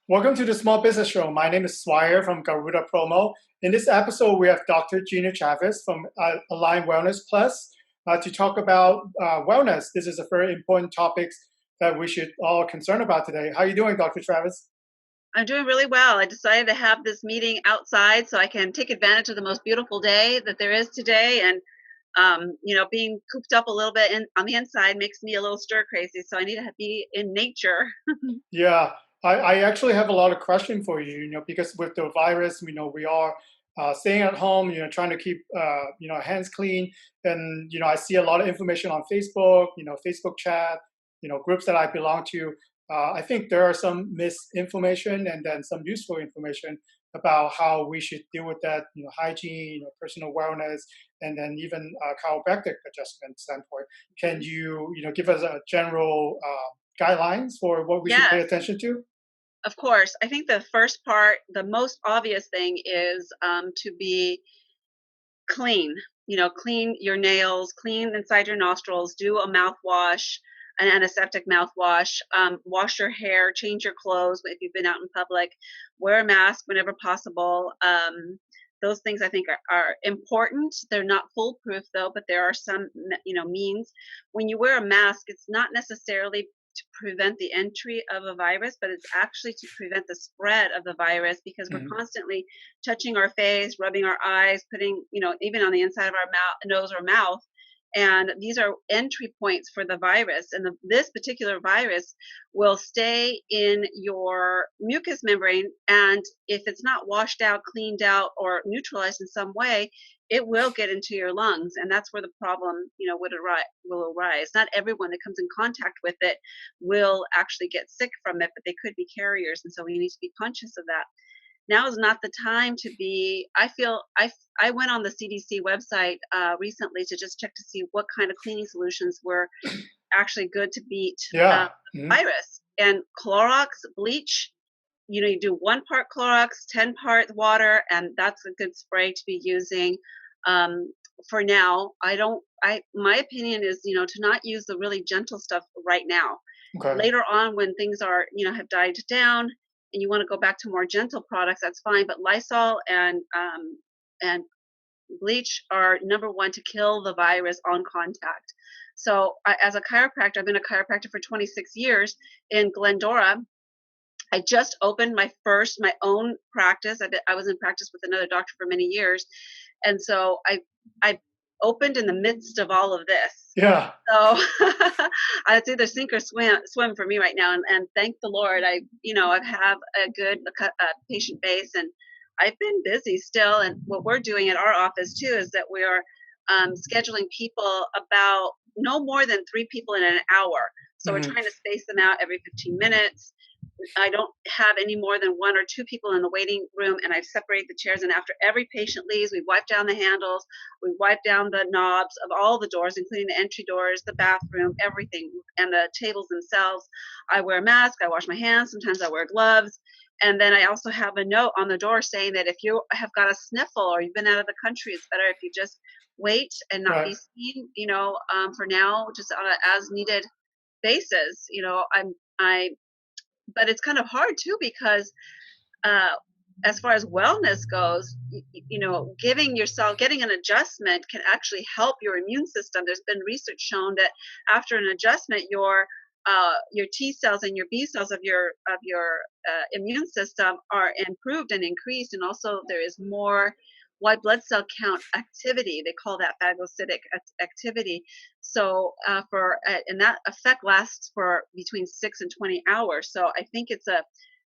Welcome to the Small Business Show. My name is Swire from Garuda Promo. In this episode, we have Dr. Gina Travis from Align Wellness Plus to talk about wellness. This is a very important topic that we should all concern about today. How are you doing, Dr. Travis? I'm doing really well. I decided to have this meeting outside so I can take advantage of the most beautiful day that there is today. And, being cooped up a little bit on the inside makes me a little stir crazy. So I need to be in nature. Yeah, I actually have a lot of question for you, because with the virus, we are staying at home, trying to keep, hands clean. And, I see a lot of information on Facebook, Facebook chat, groups that I belong to. I think there are some misinformation and then some useful information about how we should deal with that, hygiene, personal wellness, and then even chiropractic adjustment standpoint. Can you, give us a general guidelines for what we should pay Yes, attention to? of course. I think the first part, the most obvious thing is to be clean. Clean your nails, clean inside your nostrils, do a mouthwash, an antiseptic mouthwash, wash your hair, change your clothes if you've been out in public, wear a mask whenever possible. Those things I think are important. They're not foolproof though, but there are some, means. When you wear a mask, it's not necessarily to prevent the entry of a virus, but it's actually to prevent the spread of the virus because we're Mhm. constantly touching our face, rubbing our eyes, putting, even on the inside of our nose or mouth. And these are entry points for the virus. And this particular virus will stay in your mucous membrane. And if it's not washed out, cleaned out, or neutralized in some way, it will get into your lungs. And that's where the problem, will arise. Not everyone that comes in contact with it will actually get sick from it, but they could be carriers. And so we need to be conscious of that. Now is not the time to be. I went on the CDC website recently to just check to see what kind of cleaning solutions were actually good to beat Yeah. Mhm. virus. And Clorox, bleach, you do 1 part Clorox, 10 part water, and that's a good spray to be using. Um, for now, my opinion is, to not use the really gentle stuff right now. Okay. Later on, when things are, have died down, and you want to go back to more gentle products, that's fine. But Lysol and bleach are number one to kill the virus on contact. So, as a chiropractor, I've been a chiropractor for 26 years in Glendora. I just opened my own practice. I was in practice with another doctor for many years, and so I opened in the midst of all of this. Yeah. So it's either sink or swim for me right now. And thank the Lord, I have a good patient base, and I've been busy still. And what we're doing at our office too is that we are scheduling people about no more than 3 people in an hour. So we're Mhm. trying to space them out every 15 minutes. I don't have any more than 1 or 2 people in the waiting room, and I separate the chairs. And after every patient leaves, we wipe down the handles, we wipe down the knobs of all the doors, including the entry doors, the bathroom, everything, and the tables themselves. I wear a mask, I wash my hands, sometimes I wear gloves. And then I also have a note on the door saying that if you have got a sniffle or you've been out of the country, it's better if you just wait and not Right. be seen, for now, just on an as needed basis. I but it's kind of hard too because uh, as far as wellness goes, getting an adjustment can actually help your immune system. There's been research shown that after an adjustment, your T cells and your B cells of your immune system are improved and increased, and also there is more white blood cell count activity. They call that phagocytic activity. So and that effect lasts for between 6 and 20 hours. So I think it's a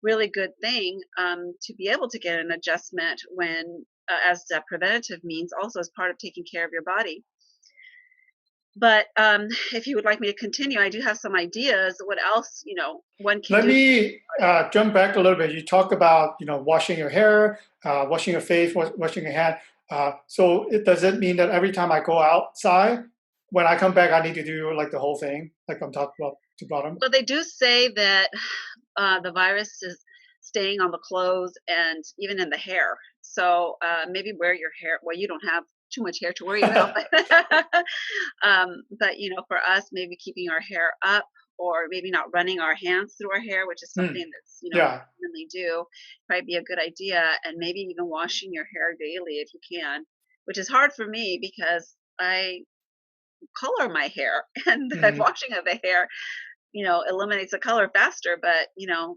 really good thing to be able to get an adjustment when as a preventative means, also as part of taking care of your body. But if you would like me to continue, I do have some ideas. What else, one can Let do? me jump back a little bit. You talked about, washing your hair, washing your face, washing your hand. Does it mean that every time I go outside, when I come back, I need to do like the whole thing, like from top to bottom? Well, they do say that the virus is staying on the clothes and even in the hair. So maybe wear your hair. Well, you don't have too much hair to worry about, but for us, maybe keeping our hair up or maybe not running our hands through our hair, which is Mm. something that's, we Yeah. commonly do, probably be a good idea. And maybe even washing your hair daily if you can, which is hard for me because I color my hair and the Mhm. washing of the hair, eliminates the color faster. But,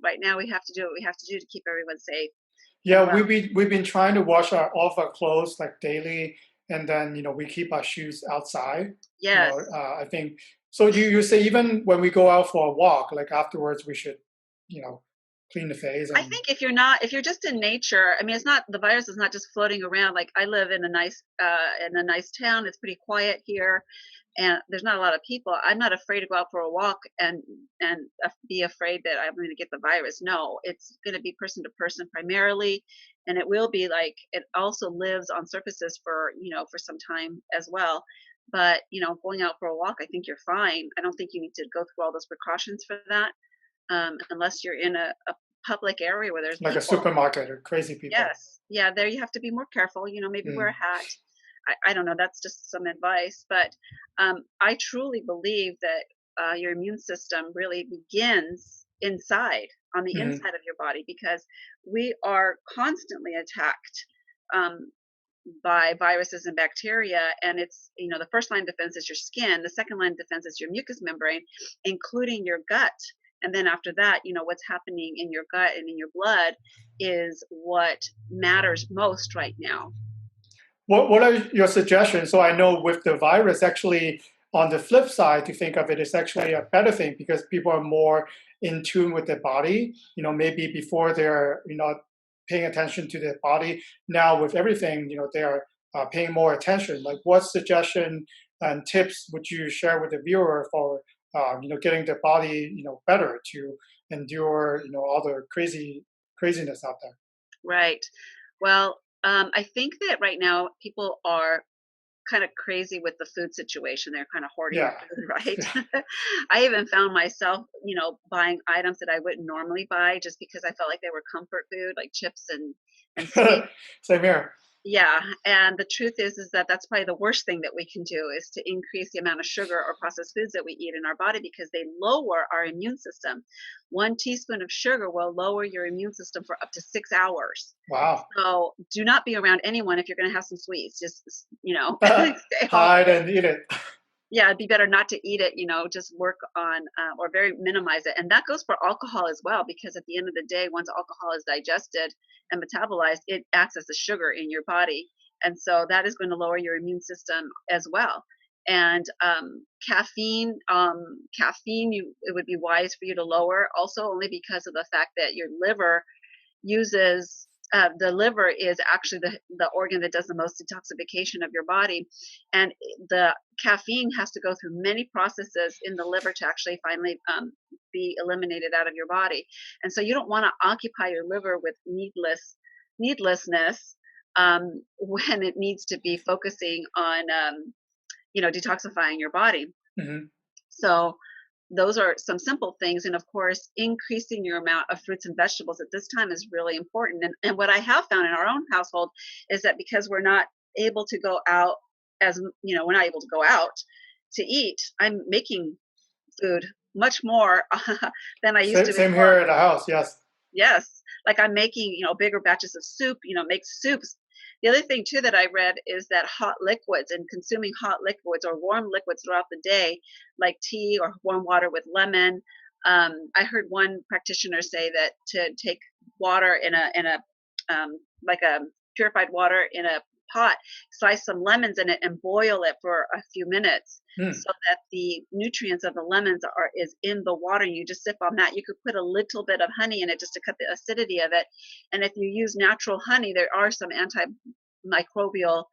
right now we have to do what we have to do to keep everyone safe and Yeah, well. we've been trying to wash our off our clothes like daily, and then we keep our shoes outside. Yes. I think so. You say even when we go out for a walk, like afterwards, we should you know clean the face I and think if you're just in nature, I mean, it's not, the virus is not just floating around. Like, I live in a nice town. It's pretty quiet here, and there's not a lot of people. I'm not afraid to go out for a walk and be afraid that I'm going to get the virus. No, it's going to be person to person primarily, and it will be like, it also lives on surfaces for for some time as well. But going out for a walk, I think you're fine. I don't think you need to go through all those precautions for that, unless you're in a public area where there's like a people. supermarket or crazy people. Yes. Yeah, there you have to be more careful, maybe wear a Mm, hat. I don't know, that's just some advice, but I truly believe that your immune system really begins inside, on the mhm, inside of your body, because we are constantly attacked um, by viruses and bacteria. And it's, the first line of defense is your skin, the second line of defense is your mucous membrane, including your gut. And then after that, what's happening in your gut and in your blood is what matters most right now. What are your suggestions? So I know with the virus, actually, on the flip side, to think of it is actually a better thing because people are more in tune with their body. Maybe before they're paying attention to their body. Now with everything, they are paying more attention. Like, what suggestion and tips would you share with the viewer for getting their body better to endure all the craziness out there? Right. Well, I think that right now people are kind of crazy with the food situation. They're kind of hoarding Yeah, food, right? yeah. I even found myself, buying items that I wouldn't normally buy just because I felt like they were comfort food, like chips and sweets. Same here. Yeah, and the truth is that that's probably the worst thing that we can do, is to increase the amount of sugar or processed foods that we eat in our body, because they lower our immune system. 1 teaspoon of sugar will lower your immune system for up to 6 hours. Wow. So do not be around anyone if you're going to have some sweets. Just, stay home. Hide and eat it. Yeah, it'd be better not to eat it, just work on, or very minimize it. And that goes for alcohol as well, because at the end of the day, once alcohol is digested and metabolized, it acts as a sugar in your body. And so that is going to lower your immune system as well. And caffeine, it would be wise for you to lower, also only because of the fact that your liver uses, the liver is actually the organ that does the most detoxification of your body. And the caffeine has to go through many processes in the liver to actually finally be eliminated out of your body. And so you don't want to occupy your liver with needlessness, when it needs to be focusing on detoxifying your body. Mhm. So those are some simple things. And of course, increasing your amount of fruits and vegetables at this time is really important. And what I have found in our own household is that because we're not able to go out, we're not able to go out to eat, I'm making food much more than I used Same, to same before. here at the house. Yes. Yes, like I'm making, bigger batches of soup, make soups. The other thing too that I read is that hot liquids, and consuming hot liquids or warm liquids throughout the day, like tea or warm water with lemon. I heard one practitioner say that to take water in a like a purified water in a pot, slice some lemons in it and boil it for a few minutes, Mm. so that the nutrients of the lemons is in the water. You just sip on that. You could put a little bit of honey in it just to cut the acidity of it. And if you use natural honey, there are some antimicrobial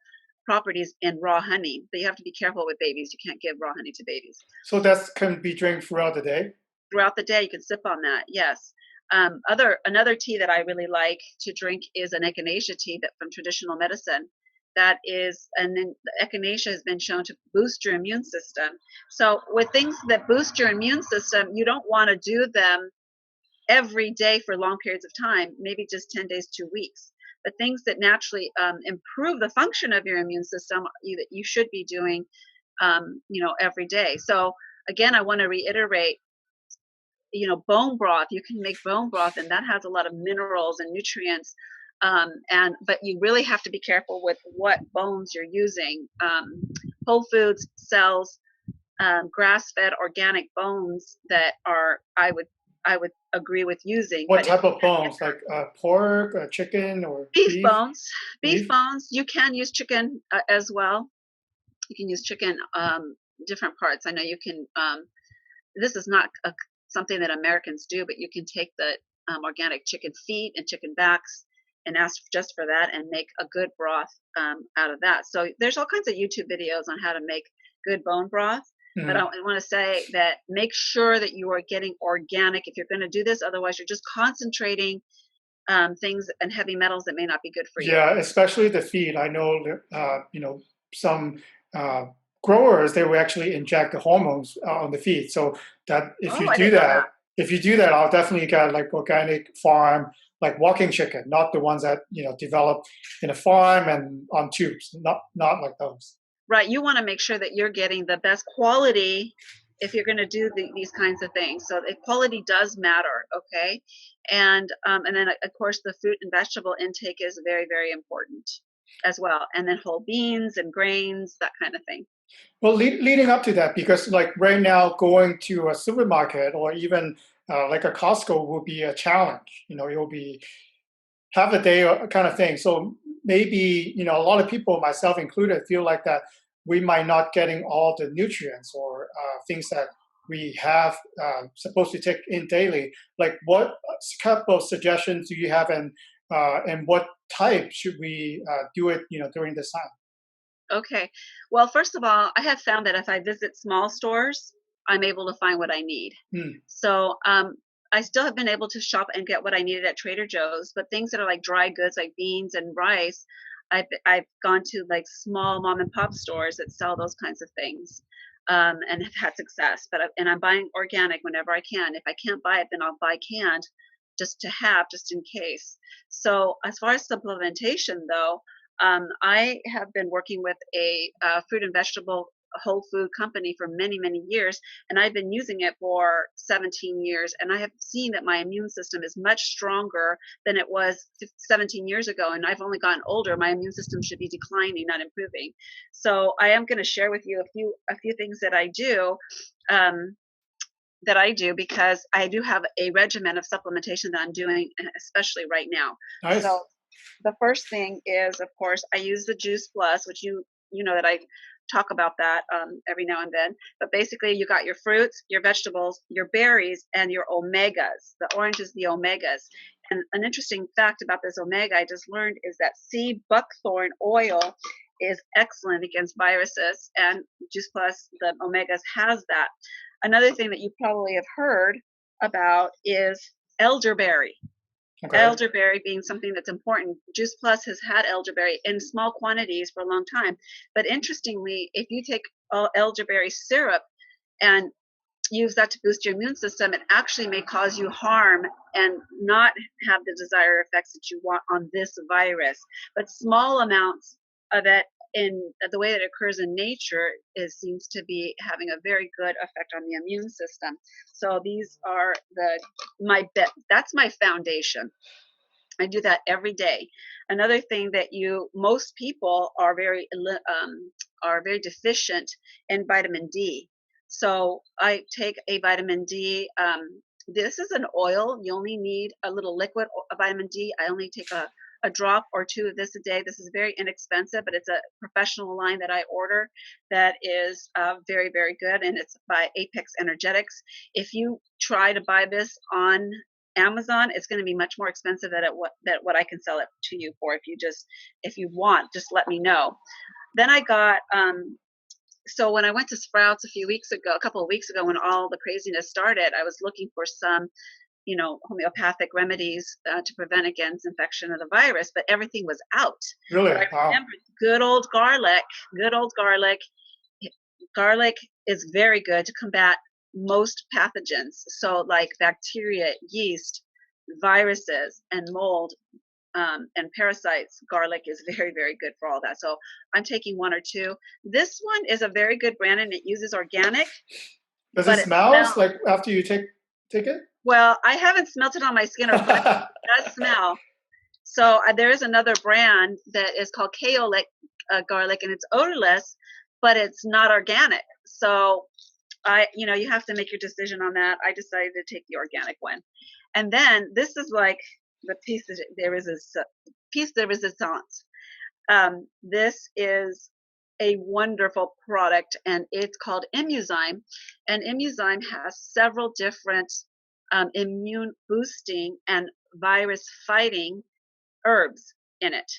properties in raw honey, but you have to be careful with babies. You can't give raw honey to babies. So that can be drank throughout the day. Throughout the day, you can sip on that. Yes. Another tea that I really like to drink is an echinacea tea that from traditional medicine. That is, and then the echinacea has been shown to boost your immune system. So with things that boost your immune system, you don't want to do them every day for long periods of time, maybe just 10 days, 2 weeks. But things that naturally improve the function of your immune system, that you should be doing, every day. So again, I want to reiterate, bone broth. You can make bone broth, and that has a lot of minerals and nutrients. But you really have to be careful with what bones you're using. Whole Foods sells grass-fed organic bones that are I would agree with using. What But if type you of can't get bones? Like chicken, or beef beef? bones, beef Beef? bones, you can use chicken as well. You can use chicken, different parts. I know you can. This is not something that Americans do, but you can take the organic chicken feet and chicken backs and ask just for that and make a good broth out of that. So there's all kinds of YouTube videos on how to make good bone broth. But I Mhm. want to say that make sure that you are getting organic if you're going to do this. Otherwise, you're just concentrating things and heavy metals that may not be good for you. Yeah, especially the feed. I know that, some uh, growers, they will actually inject the hormones on the feed. So that Oh, I didn't know that. if you do that, I'll definitely get like organic farm, like walking chicken, not the ones that develop in a farm and on tubes. Not like those. Right, you wanna make sure that you're getting the best quality if you're gonna do these kinds of things. So the quality does matter, okay? And then, of course, the fruit and vegetable intake is very, very important as well, and then whole beans and grains, that kind of thing. Well, leading up to that, because like right now, going to a supermarket or even like a Costco will be a challenge. It will be half a day kind of thing. So maybe, a lot of people, myself included, feel like that we might not getting all the nutrients or things that we have supposed to take in daily. Like what couple of suggestions do you have, and what type should we do it, during this time? Okay. Well, first of all, I have found that if I visit small stores, I'm able to find what I need. Hmm. So, I still have been able to shop and get what I needed at Trader Joe's, but things that are like dry goods, like beans and rice, I've gone to like small mom and pop stores that sell those kinds of things, and have had success. And I'm buying organic whenever I can. If I can't buy it, then I'll buy canned, just to have, just in case. So, as far as supplementation, though, I have been working with a fruit and vegetable whole food company for many, many years, and I've been using it for 17 years. And I have seen that my immune system is much stronger than it was 17 years ago. And I've only gotten older. My immune system should be declining, not improving. So I am going to share with you a few things that I do. Um, that I do because I do have a regimen of supplementation that I'm doing, especially right now. So Nice. the first thing is, of course, I use the Juice Plus, which you know that I talk about that every now and then. But basically, you got your fruits, your vegetables, your berries, and your omegas. The orange is the omegas. And an interesting fact about this omega I just learned is that sea buckthorn oil is excellent against viruses, and Juice Plus, the omegas, has that. Another thing that you probably have heard about is elderberry. Okay. Elderberry being something that's important. Juice Plus has had elderberry in small quantities for a long time. But interestingly, if you take elderberry syrup and use that to boost your immune system, it actually may cause you harm and not have the desired effects that you want on this virus. But small amounts of it in the way that it occurs in nature seems to be having a very good effect on the immune system. So these are that's my foundation. I do that every day. Another thing that most people are very deficient in vitamin D. So I take a vitamin D. This is an oil. You only need a little liquid vitamin D. I only take a drop or two of this a day. This is very inexpensive, but it's a professional line that I order that is very, very good, and it's by Apex Energetics. If you try to buy this on Amazon, it's going to be much more expensive than what I can sell it to you for. If you want, just let me know. Then I got so when I went to Sprouts a couple of weeks ago, when all the craziness started, I was looking for some homeopathic remedies to prevent against infection of the virus, but everything was out. But I Really? Wow. remembered good old garlic. Good old garlic. Garlic is very good to combat most pathogens. So, like bacteria, yeast, viruses, and mold, and parasites, garlic is very, very good for all that. So, I'm taking one or two. This one is a very good brand, and it uses organic, Does it but it smells smells. like after you take take it? Well, I haven't smelt it on my skin or put it. It does smell. So there is another brand that is called KO garlic, and it's odorless, but it's not organic. So you have to make your decision on that. I decided to take the organic one. And then this is like the piece de resistance. This is a wonderful product, and it's called Immuzyme. And Immuzyme has several different immune boosting and virus fighting herbs in it.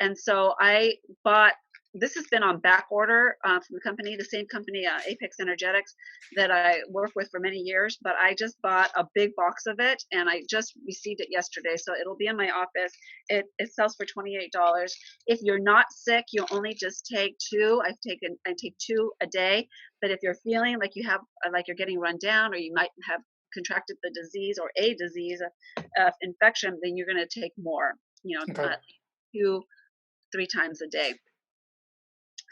And so I bought, this has been on back order from the company, the same company, Apex Energetics, that I worked with for many years. But I just bought a big box of it, and I just received it yesterday. So it'll be in my office. It sells for $28. If you're not sick, you only just take two. I take two a day. But if you're feeling like you have, like you're getting run down, or you might have contracted the disease or a disease, infection, then you're going to take more. Okay. 2-3 times a day.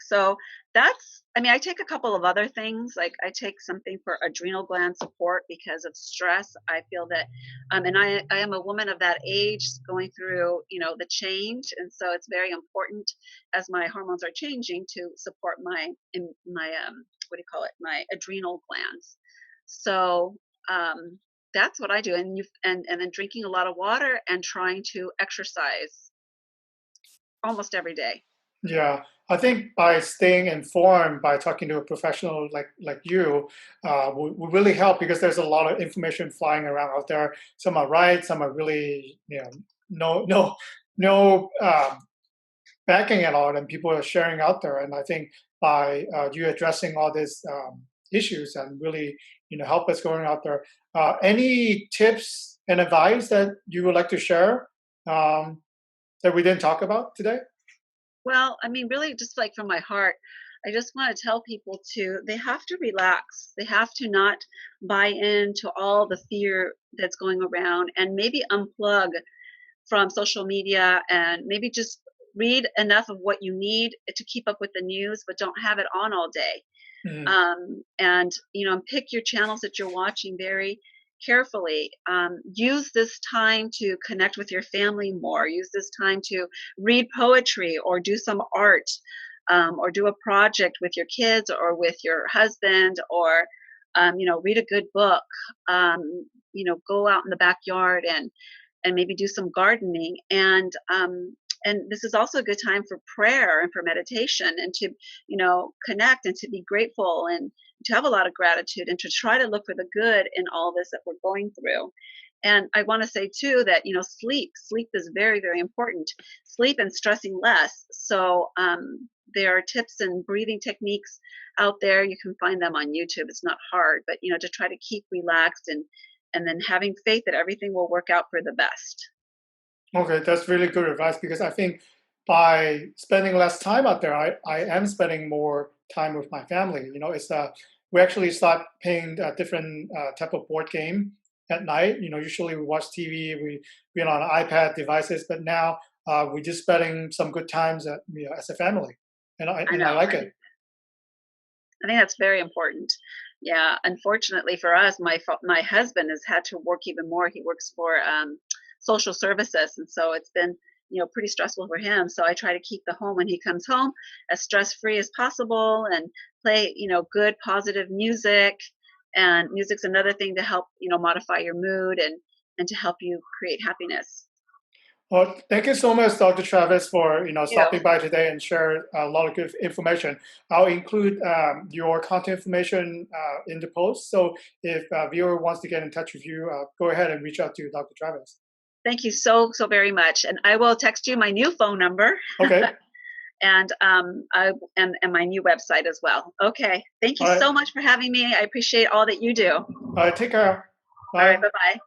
So I take a couple of other things. Like I take something for adrenal gland support because of stress. I feel that, and I am a woman of that age going through, the change. And so it's very important as my hormones are changing to support my my adrenal glands. So, that's what I do. And then drinking a lot of water and trying to exercise almost every day. Yeah, I think by staying informed, by talking to a professional like you, will really help because there's a lot of information flying around out there. Some are right, some are really, no backing at all, and people are sharing out there. And I think by you addressing all these issues and really, help us going out there. Any tips and advice that you would like to share that we didn't talk about today? Well, really, just like from my heart, I just want to tell people they have to relax. They have to not buy into all the fear that's going around, and maybe unplug from social media, and maybe just read enough of what you need to keep up with the news, but don't have it on all day. Mhm. And pick your channels that you're watching very carefully. Use this time to connect with your family more. Use this time to read poetry or do some art, or do a project with your kids or with your husband, or read a good book. Go out in the backyard and maybe do some gardening. And this is also a good time for prayer and for meditation, and to connect and to be grateful and to have a lot of gratitude, and to try to look for the good in all this that we're going through. And I want to say too that sleep is very, very important. Sleep and stressing less. So there are tips and breathing techniques out there. You can find them on YouTube. It's not hard, but to try to keep relaxed, and then having faith that everything will work out for the best. Okay, that's really good advice because I think by spending less time out there, I am spending more time with my family. We actually start playing a different type of board game at night. Usually we watch TV, we on iPad devices, but now we're just spending some good times as a family, and I I know. like it. I think that's very important. Yeah, unfortunately for us, my husband has had to work even more. He works for social services, and so it's been pretty stressful for him. So I try to keep the home when he comes home as stress free as possible, and play good positive music. And music's another thing to help modify your mood, and to help you create happiness. Well, thank you so much, Dr. Travis, for You stopping by today and share a lot of good information. I'll include your contact information in the post. So if a viewer wants to get in touch with you, go ahead and reach out to Dr. Travis. Thank you so very much, and I will text you my new phone number. Okay. And and my new website as well. Okay, thank you All right. so much for having me. I appreciate all that you do. All right. Take care. All right, Bye. bye bye.